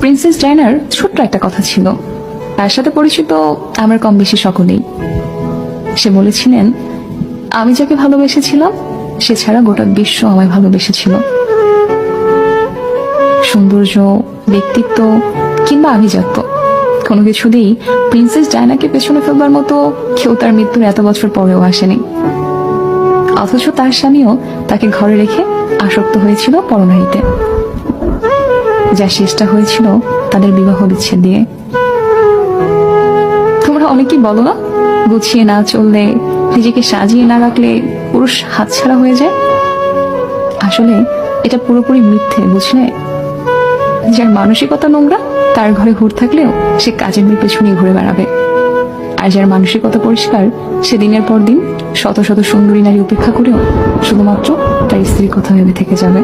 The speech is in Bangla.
প্রিন্সেস ডায়নার ছোট্ট একটা কথা ছিল, তার সাথে পরিচিত আমার কম বেশি সকলেই। সে বলেছিলেন, আমি যাকে ভালোবেসেছিলাম সে ছাড়া গোটা বিশ্ব আমায় ভালোবেসেছিল। সৌন্দর্য, ব্যক্তিত্ব কিংবা আভিজাত্য কোনো কিছুতেই প্রিন্সেস ডায়নাকে পেছনে ফেলবার মতো কেউ তার মৃত্যুর এত বছর পরেও আসেনি। অথচ তার স্বামীও তাকে ঘরে রেখে আসক্ত হয়েছিল পরনারীতে, যা শেষটা হয়েছিল তাদের বিবাহ বিচ্ছেদ দিয়ে। তোমরা অনেকেই বলো না, গুছিয়ে না চললে, নিজেকে সাজিয়ে না রাখলে পুরুষ হাতছাড়া হয়ে যায়। আসলে এটা পুরোপুরি মিথ্যে, বুঝলে? যার মানসিকতা নোংরা তার ঘরে হুর থাকলেও সে কাজের মেয়ে পেছনে ঘুরে বেড়াবে, আর যার মানসিকতা পরিষ্কার সে দিনের পর দিন শত শত সুন্দরী নারী উপেক্ষা করেও শুধুমাত্র তার স্ত্রীর কথা ভেবে থেকে যাবে।